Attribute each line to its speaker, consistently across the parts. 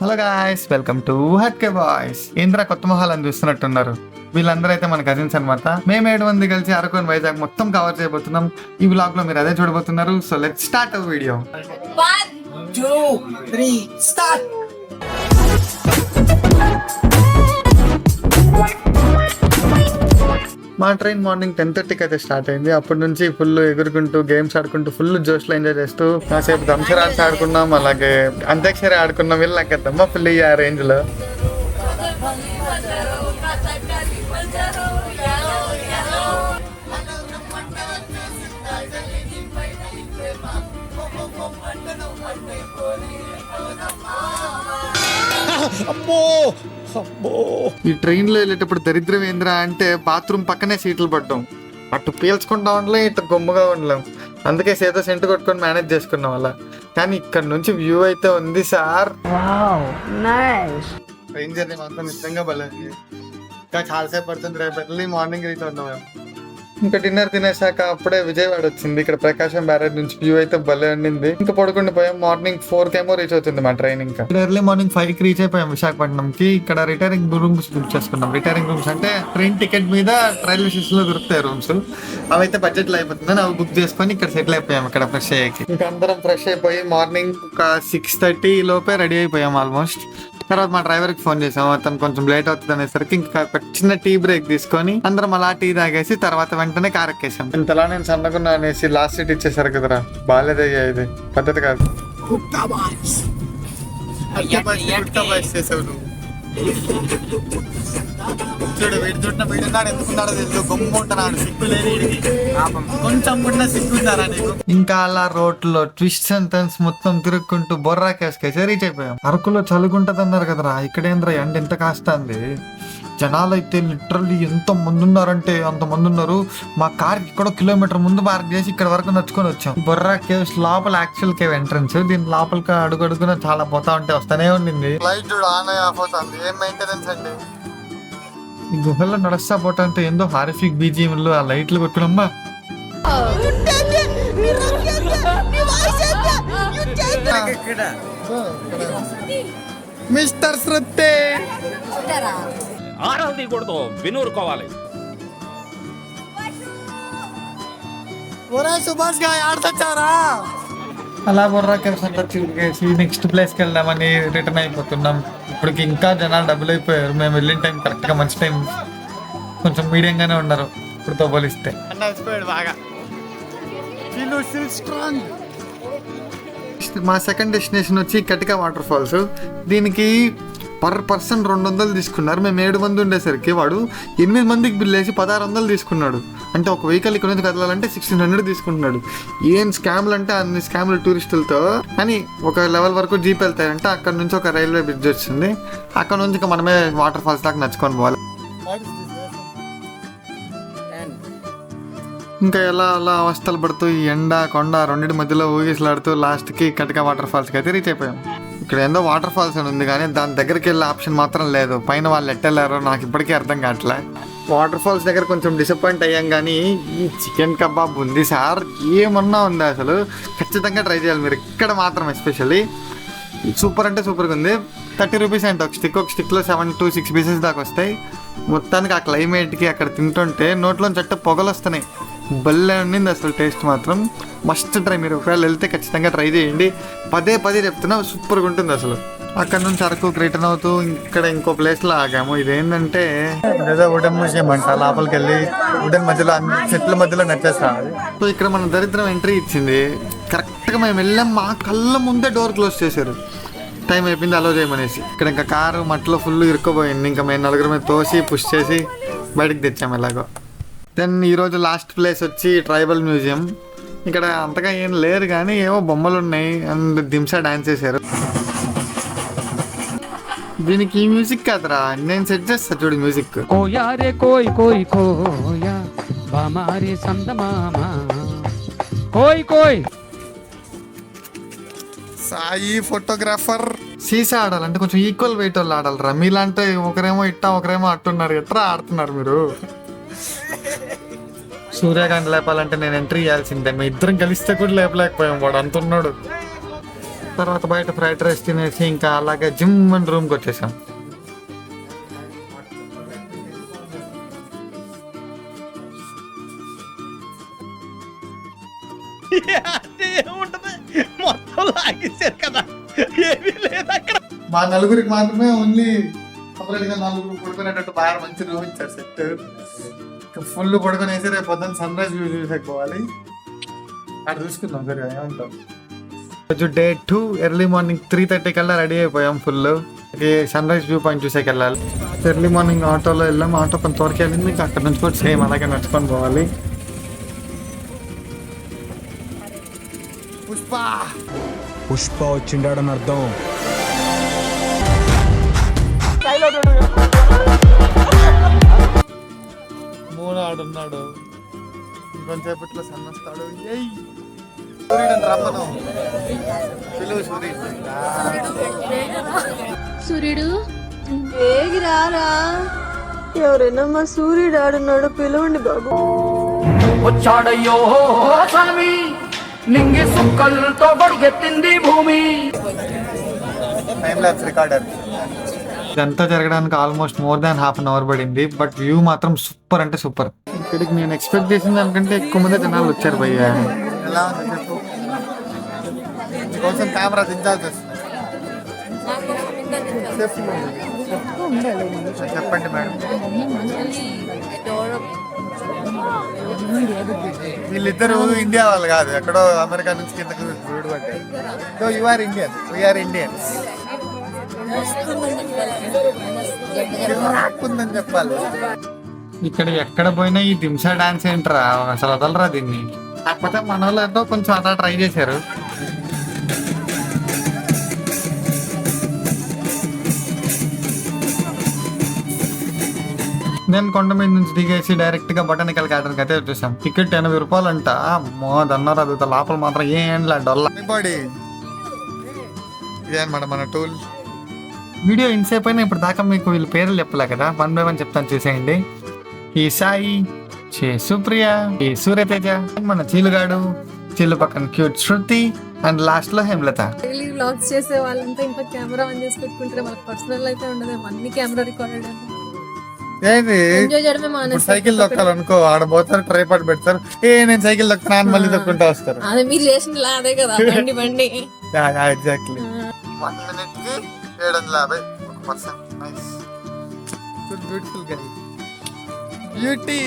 Speaker 1: Hello guys, welcome to hatke boys. ఏంద్రా కొత్త మొహాలను చూస్తున్నట్టున్నారు? వీళ్ళందరూ అయితే మన కజిన్స్ అనమాట. మేము 7 మంది కలిసి అరకు వైజాగ్ మొత్తం కవర్ చేయబోతున్నాం. ఈ బ్లాగ్ లో మీరు అదే చూడబోతున్నారు. So let's start our video.
Speaker 2: 1, 2, 3, start!
Speaker 1: మా ట్రైన్ మార్నింగ్ 10:30కి అయితే స్టార్ట్ అయింది. అప్పటి నుంచి ఫుల్ ఎగురుకుంటూ గేమ్స్ ఆడుకుంటూ ఫుల్ జోష్లో ఎంజాయ్ చేస్తూ కాసేపు దంసరాల్స్ ఆడుకున్నాం, అలాగే అంత్యాక్షరి ఆడుకున్నాం. వీళ్ళు నాకు దమ్మ ఫుల్ ఆ రేంజ్ లో. ఈ ట్రైన్ లో వెళ్ళేటప్పుడు దరిద్రం ఏంద్రా అంటే బాత్రూమ్ పక్కనే సీట్లు పడ్డాం. అటు పీల్చుకుంటా ఉండలేం, ఇటు గొమ్మగా ఉండలేం. అందుకే సేదో సెంటు కొట్టుకొని మేనేజ్ చేసుకున్నాం అలా. కానీ ఇక్కడ నుంచి వ్యూ అయితే ఉంది సార్. ట్రైన్ జర్నీ మాత్రం నిజంగా భలే. ఇంకా చాలాసేపు పడుతుంది. రేపు ఎర్లీ మార్నింగ్ రీచ్ అవుతాం మేము. ఇంకా డిన్నర్ తినేసాక అప్పుడే విజయవాడ వచ్చింది. ఇక్కడ ప్రకాశం బ్యారేజ్ నుంచి వ్యూ అయితే భలే ఉండింది. ఇంకా పడుకుండి పోయాం. మార్నింగ్ 4 రీచ్ అవుతుంది మా ట్రైన్. ఇంకా ఎర్లీ మార్నింగ్ 5కి రీచ్ అయిపోయాం విశాఖపట్నంకి. ఇక్కడ రిటైరింగ్ రూమ్స్ బుక్ చేసుకున్నాం. రిటైరింగ్ రూమ్స్ అంటే ట్రైన్ టికెట్ మీద రైల్వే స్టేషన్ లో దొరుకుతాయి రూమ్స్. అవైతే బడ్జెట్ లో అయిపోతుందని అవి బుక్ చేసుకొని ఇక్కడ సెటిల్ అయిపోయాం. ఇక్కడ ఫ్రెష్ అయ్యాకి ఇంకా అందరం ఫ్రెష్ అయిపోయి మార్నింగ్ ఒక 6:30 లోపే రెడీ అయిపోయాం ఆల్మోస్ట్. తర్వాత మా డ్రైవర్ కి ఫోన్ చేసాం. అతను కొంచెం లేట్ అవుతుంది అనేసరికి ఇంకా ఒక చిన్న టీ బ్రేక్ తీసుకొని అందరం అలా టీ తాగేసి తర్వాత వెంటనే కార్ ఎక్కేసాం. ఇంతలా నేను సన్నగున్నా అనేసి లాస్ట్ సీట్ ఇచ్చేసారు కదరా, బాగాలేదయ్యా, ఇది పద్ధతి కాదు. చేసావు నువ్వు. చూడు వీడి చుట్టిన వీడున్నాడు, ఎందుకున్నాడో తెలుసు. గొమ్ము ఉంటున్నాడు, సిగ్గు లేదు వీడికి. కొంచెం కూడా సిగ్గుంటారా నీకు? ఇంకా అలా రోడ్ లో ట్విస్ట్ అండ్ టర్న్స్ మొత్తం తిరుక్కుంటూ బొర్రా కేసుకేసి రీచ్ అయిపోయాం. అరకులో చలుగుంటది అన్నారు కదరా, ఇక్కడేంద్రా ఎండ ఎంత కాస్తుంది. జనాలు అయితే లిటరల్లీ ఎంత మంది ఉన్నారంటే అంత మంది ఉన్నారు. మా కార్ ఇక్కడ కిలోమీటర్ ముందు పార్క్ చేసి ఇక్కడ వరకు నడుచుకొని వచ్చాం. బొర్రా కేవ్స్ లోపల యాక్చువల్ కేవ్ ఎంట్రన్స్. దీని లోపలికి అడుగు అడుగున చాలా పోతా ఉంటే వస్తానే ఉండింది. లైట్ చూడు ఆన్ అయ్యి ఆఫ్ అవుతుంది. ఏం మెయింటెనెన్స్ అండి. ఈ గుహల్లో నడుస్తా పోతా అంటే ఏందో హారిఫిక్ బీజిఎంలు ఆ లైట్లు కొట్టుకున్నమ్మా. మిస్టర్ శృతి
Speaker 3: ఆరాలు తీయకూడదు, వినూరుకోవాలి.
Speaker 1: సుభాష్ గా ఆడుతారా? అలా బొర్రా కేవ్స్ అంతా చూసి నెక్స్ట్ ప్లేస్కి వెళ్దామని రిటర్న్ అయిపోతున్నాం. ఇప్పటికి ఇంకా జనాలు డబుల్ అయిపోయారు. మేము వెళ్ళిన టైం కరెక్ట్గా మంచి టైం. కొంచెం మీడియంగానే ఉన్నారు ఇప్పుడుతో పోలిస్తే. బాగా మా సెకండ్ డెస్టినేషన్ వచ్చి కటిక వాటర్ ఫాల్స్. దీనికి పర్ పర్సన్ 200 తీసుకున్నారు. మేము 7 మంది ఉండేసరికి వాడు 8 మందికి బిల్ వేసి 1600 తీసుకున్నాడు. అంటే ఒక వెహికల్ ఇక్కడ నుంచి కదలాలంటే 1600 తీసుకుంటున్నాడు. ఏం స్కామ్లు అంటే అన్ని స్కామ్లు టూరిస్టులతో. కానీ ఒక లెవెల్ వరకు జీప్ వెళ్తాయంటే అక్కడ నుంచి ఒక రైల్వే బ్రిడ్జ్ వచ్చింది. అక్కడ నుంచి ఇంకా మనమే వాటర్ ఫాల్స్ దాకా నడుచుకొని పోవాలి. ఇంకా ఎలా అలా అవస్థలు పడుతూ ఈ ఎండ కొండ రెండింటి మధ్యలో ఊగిసలాడుతూ లాస్ట్కి కటిక వాటర్ ఫాల్స్కి అయితే రీచ్ అయిపోయాం. ఇక్కడ ఏందో వాటర్ ఫాల్స్ అని ఉంది కానీ దాని దగ్గరికి వెళ్ళే ఆప్షన్ మాత్రం లేదు. పైన వాళ్ళు ఎట్టెళ్ళారో నాకు ఇప్పటికీ అర్థం కావట్లే. వాటర్ ఫాల్స్ దగ్గర కొంచెం డిసప్పాయింట్ అయ్యాం. కానీ ఈ చికెన్ కబాబ్ ఉంది సార్, ఏమన్నా ఉంది అసలు. ఖచ్చితంగా ట్రై చేయాలి మీరు ఇక్కడ మాత్రం. ఎస్పెషల్లీ సూపర్ అంటే సూపర్గా ఉంది. 30 రూపీస్ అంటే ఒక స్టిక్లో 7 to 6 పీసెస్ దాకా వస్తాయి. మొత్తానికి ఆ క్లైమేట్కి అక్కడ తింటుంటే నోట్లోంచి చెట్ట పొగలు వస్తున్నాయి. భలే ఉండింది అసలు. టేస్ట్ మాత్రం మస్ట్ ట్రై. మీరు ఒకవేళ వెళ్తే ఖచ్చితంగా ట్రై చేయండి. పదే చెప్తున్నా, సూపర్గా ఉంటుంది అసలు. అక్కడ నుంచి అరకు రిటర్న్ అవుతూ ఇక్కడ ఇంకో ప్లేస్లో ఆగాము. ఇదేంటంటే ఏదో వుడెన్ మ్యూజియం అంట. లోపలికి వెళ్ళి వుడెన్ మధ్యలో అన్ని చెట్ల మధ్యలో నచ్చేస్తాను. సో ఇక్కడ మన దరిద్రం ఎంట్రీ ఇచ్చింది. కరెక్ట్గా మేము వెళ్ళాం, మా కళ్ళ ముందే డోర్ క్లోజ్ చేశారు. టైం అయిపోయింది అలో చేయమనేసి. ఇక్కడ ఇంకా కారు మట్టిలో ఫుల్ ఇరుక్కుపోయింది. ఇంకా మేము 4 మీద తోసి పుష్ చేసి బయటకు తెచ్చాము ఎలాగో. దెన్ ఈరోజు లాస్ట్ ప్లేస్ వచ్చి ట్రైబల్ మ్యూజియం. ఇక్కడ అంతగా ఏం లేదు కానీ ఏవో బొమ్మలు ఉన్నాయి అండ్ దింసా డాన్స్ చేశారు. దీనికి ఈ మ్యూజిక్ కాదురా, నేను సెట్ చేస్తా చూడు మ్యూజిక్. సాయి ఫోటోగ్రాఫర్. సీసా ఆడాలంటే కొంచెం ఈక్వల్ వెయిట్ వాళ్ళు ఆడాలరా. మీలాంటి ఒకరేమో ఇట్టా ఒకరేమో అట్టున్నారు. ఎట్లా ఆడుతున్నారు మీరు? సూర్యకాంత్ లేపాలంటే నేను ఎంట్రీ చేయాల్సిందే. మీ ఇద్దరం కలిస్తే కూడా లేపలేకపోయాం. వాడు అంటున్నాడు. తర్వాత బయట ఫ్రైడ్ రైస్ తినేసి ఇంకా అలాగే జిమ్ అండ్ రూమ్కి వచ్చేసాం.
Speaker 3: మొత్తం లాగేశారు కదా, ఏమీ లేదు అక్కడ.
Speaker 1: మా నలుగురికి మాత్రమే ఓన్లీ సపరేట్గా నలుగురు పడుకునేటట్టు బాగా మంచి రూమ్ ఇచ్చారు. సెట్ ఫుల్ పడుకునేసి రేపు పొద్దున్న సన్ రైజ్ వ్యూ చూసేకోవాలి. అక్కడ చూసుకుందాం సరే ఏమంటాం. రోజు డే 2 ఎర్లీ మార్నింగ్ 3:30 కల్లా రెడీ అయిపోయాం. Full sunrise view point చూసేకి వెళ్ళాలి. ఎర్లీ మార్నింగ్ ఆటోలో వెళ్ళాం. ఆటో కొంతవరకు వెళ్ళింది, ఇంకా అక్కడ నుంచి కూడా సేమ్ అలాగే నడుచుకొని పోవాలి.
Speaker 4: పుష్ప వచ్చిండాడని అర్థం.
Speaker 1: మూడు ఆడున్నాడు, ఇంకొంచెంసేపట్లో సన్ వస్తాడు. సూర్యుడు రమ్మను పిలువు.
Speaker 5: సూర్యుడు ఏగిరారా, ఎవరైనా మా సూర్యుడు ఆడున్నాడు పిలవండి బాబు.
Speaker 6: వచ్చాడయ్యో స్వామి, నింగి సుక్కలతో బడిగెత్తింది భూమి.
Speaker 1: రికార్డర్ ఇదంతా జరగడానికి almost more than half an hour పడింది. బట్ వ్యూ మాత్రం సూపర్ అంటే సూపర్. ఇక్కడికి నేను ఎక్స్పెక్ట్ చేసిన దానికంటే ఎక్కువ మంది జనాలు వచ్చారు భయ్య. ఎలా ఉంది చెప్పు, కోసం కెమెరా దించాల్సి వస్తుంది. చెప్పండి మేడం. వీళ్ళిద్దరు ఇండియా వాళ్ళు కాదు, ఎక్కడో అమెరికా నుంచి కిందకు విడిపడ్డారు. So you are Indian, we are Indians. ఉందని చెప్పాలి. ఇక్కడ ఎక్కడ పోయినా ఈ దింసా డాన్స్ ఏంట్రా, అసలు వదలరా దీన్ని. కాకపోతే మన వాళ్ళు ఏంటో కొంచెం అలా ట్రై చేశారు. నేను కొండ మీద నుంచి దిగేసి డైరెక్ట్ గా బొటానికల్ గార్డెన్ అయితే వచ్చేసాం. టికెట్ 80 రూపాయలు అంట. మోదన్నారు అది లోపల మాత్రం ఏం డొల్లా. ఇదేనమాట మన టూల్. వీడియో ఇన్సేపు అయినా ఇప్పుడు దాకా మీకు వీళ్ళ పేర్లు చెప్పలే కదా, 1 by 1 చెప్తాను చూసేయండి. ఈ సాయి, సుప్రియ, ఈ సూర్యతేజ, మన చీలుగాడు, చీలు పక్కన క్యూట్ శృతి, అండ్ లాస్ట్ లో హేమలత.
Speaker 5: డైలీ వ్లాగ్స్ చేసే వాళ్ళంతా ఇంట్లో కెమెరా ఆన్ చేసి పెట్టుకుంటారు, వాళ్ళకి పర్సనల్ అయితే ఉండదు, అన్ని కెమెరా రికార్డెడ్.
Speaker 1: ఏంది సైకిల్ దొక్కాలనుకో, ఆడ పోతారు, ట్రైపాడ్ పెడతారు, నేను సైకిల్ దొక్కుతాను అని మళ్ళీ దొక్కుంటా వస్తారు.
Speaker 5: అదే మీరు చేసిన అదే కదా బండి బండి.
Speaker 1: ఎగ్జాక్ట్లీ 1 minute కి 750 ఒక పర్సన్. నైస్, బ్యూటిఫుల్ గై, బ్యూటీ.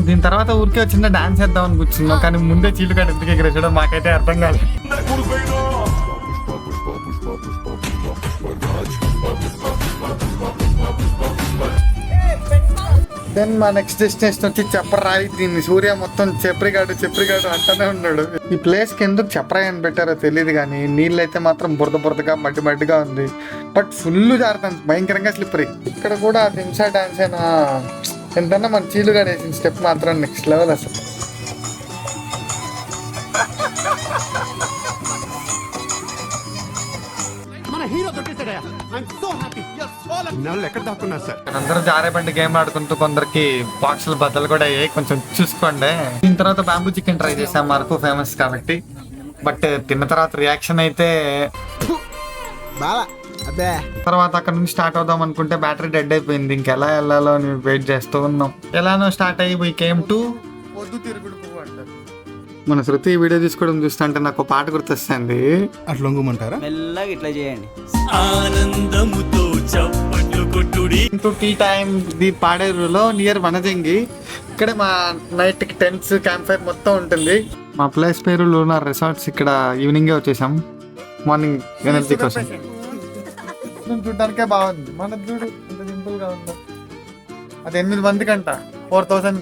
Speaker 1: దీని తర్వాత ఊరికే వచ్చిన డాన్స్ వేద్దామని కూర్చున్నాం, కానీ ముందే చీలు కట్టి ఎందుకు ఎగరేసడం మాకైతే అర్థం కాలేదు. దెన్ మా నెక్స్ట్ డెస్టినేషన్ వచ్చి చెప్పరాయి. దీన్ని సూర్య మొత్తం చెప్రిగాడు అంటానే ఉన్నాడు. ఈ ప్లేస్ కి ఎందుకు చెప్పరాయి అని పెట్టారో తెలియదు, కానీ నీళ్ళు అయితే మాత్రం బురదగా మడ్డిగా ఉంది. బట్ ఫుల్ జారుతాను, భయంకరంగా స్లిప్పరీ. ఇక్కడ కూడా దింసా డాన్స్ అయినా ఎంతన్నా మన చీలుగా వేసిన స్టెప్ మాత్రం నెక్స్ట్ లెవెల్ అసలు. అందరూ జారే బండి గేమ్ ఆడుకుంటూ కొందరికి బాక్సులు బద్దలు కూడా అయ్యాయి, కొంచెం చూసుకోండి. దీని తర్వాత బ్యాంబూ చికెన్ ట్రై చేసాం, మనకు ఫేమస్ కాబట్టి. బట్ తిన్న తర్వాత రియాక్షన్ అయితే తర్వాత అక్కడ నుంచి స్టార్ట్ అవుదాం అనుకుంటే బ్యాటరీ డెడ్ అయిపోయింది. ఇంకెలా వెళ్ళాలో వెయిట్ చేస్తూ ఉన్నాం. ఎలానో స్టార్ట్ అయ్యి వీ కేమ్ టు పొద్దుతిరుగుడు పువ్వు అంటారు. మన శృతి వీడియో తీసుకోవడం చూస్తుంటే నాకు పాట గుర్తొస్తుంది.
Speaker 4: అట్లా వంగుమంటారా?
Speaker 2: మెల్లగా ఇట్లా చేయండి.
Speaker 7: ఆనందముతో చప్పట్లు కొట్టుడి.
Speaker 1: టీ టైం ది పాడేరులో నియర్ వనజంగి. ఇక్కడే మా నైట్ కి టెంట్స్, క్యాంప్ ఫైర్ మొత్తం ఉంటుంది. మా ప్లేస్ పేరు లూనార్ రిసార్ట్స్. ఇక్కడ ఈవినింగే వచ్చేసాం, మార్నింగ్ ఎనర్జీ కోసం. చూడడానికే బాగుంది. మన చూడు ఎంత సింపుల్ గా ఉందో. అది 8 మందికి అంట, 4000.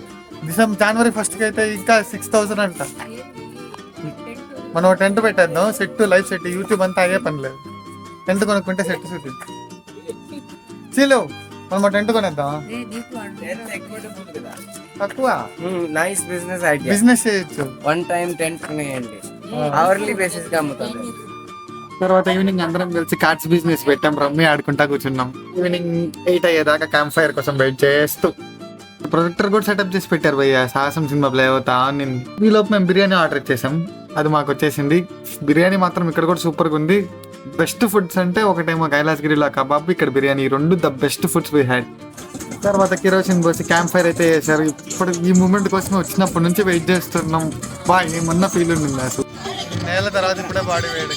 Speaker 1: జనవరి 1st కి అయితే ఇంకా 6000 అంట. మనం టెంట్ పెట్టేద్దాం, సెట్, లైవ్ సెట్, యూట్యూబ్ అంతా అయ్యే పని లేదు. టెంట్ కొనుక్కుంటే సెట్ చీలు, మనం టెంట్ కొనేద్దాం. తక్కువ
Speaker 2: నైస్ బిజినెస్ ఐడియా.
Speaker 1: బిజినెస్ చేయొచ్చు.
Speaker 2: 1 time టెంట్ కొనేయండి, అవర్లీ బేసిస్ గా అమ్ముతారు.
Speaker 1: తర్వాత ఈవినింగ్ అందరం కలిసి కార్డ్స్ బిజినెస్ పెట్టాం, రమ్మి ఆడుకుంటా కూర్చున్నాం. ఈవినింగ్ 8 అయ్యేదాకా క్యాంప్ ఫైర్ కోసం వెయిట్ చేస్తూ ప్రొజెక్టర్ కూడా సెటప్ చేసి పెట్టారు భయ్య. సాహసం సినిమా ప్లే అవుతా నేను ఈ లోపు మేము బిర్యానీ ఆర్డర్ ఇచ్చేసాం, అది మాకు వచ్చేసింది. బిర్యానీ మాత్రం ఇక్కడ కూడా సూపర్గా ఉంది. బెస్ట్ ఫుడ్స్ అంటే ఒకటేమో కైలాసగిరిలో కబాబ్, ఇక్కడ బిర్యానీ, ఈ రెండు the best foods we had. తర్వాత కిరోసిన్ పోసి క్యాంప్ ఫైర్ అయితే చేశారు. ఇప్పుడు ఈ మూమెంట్ కోసం వచ్చినప్పటి నుంచి వెయిట్ చేస్తున్నాం. ఏమన్నా ఫీల్ ఉండింది అసలు. నేల తర్వాత ఇప్పుడే బాడీ వేడి.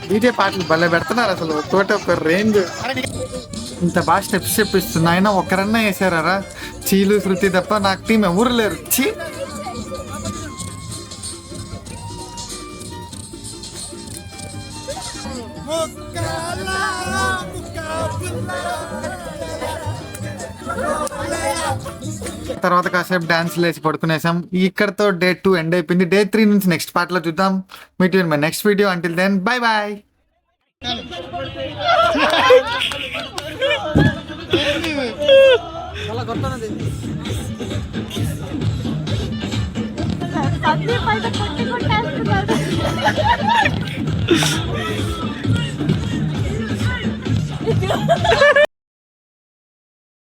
Speaker 1: డీజే పాటలు భలే పెడుతున్నారు అసలు, ఒక రేంజ్. ఇంత బాగా స్టెప్స్ చెప్పిస్తున్నా అయినా ఒకరన్నా వేసారా? చీలు శృతి తప్ప నాకు టీం ఎవరు లేరు. చీ. తర్వాత కాసేపు డాన్స్ లేచి పడుకునేసాం. ఇక్కడతో డే 2 ఎండ్ అయిపోయింది. డే 3 నుంచి నెక్స్ట్ పార్ట్ లో చూద్దాం. Meet you in my next video. Until then bye bye.
Speaker 8: కొట్టుకుంటా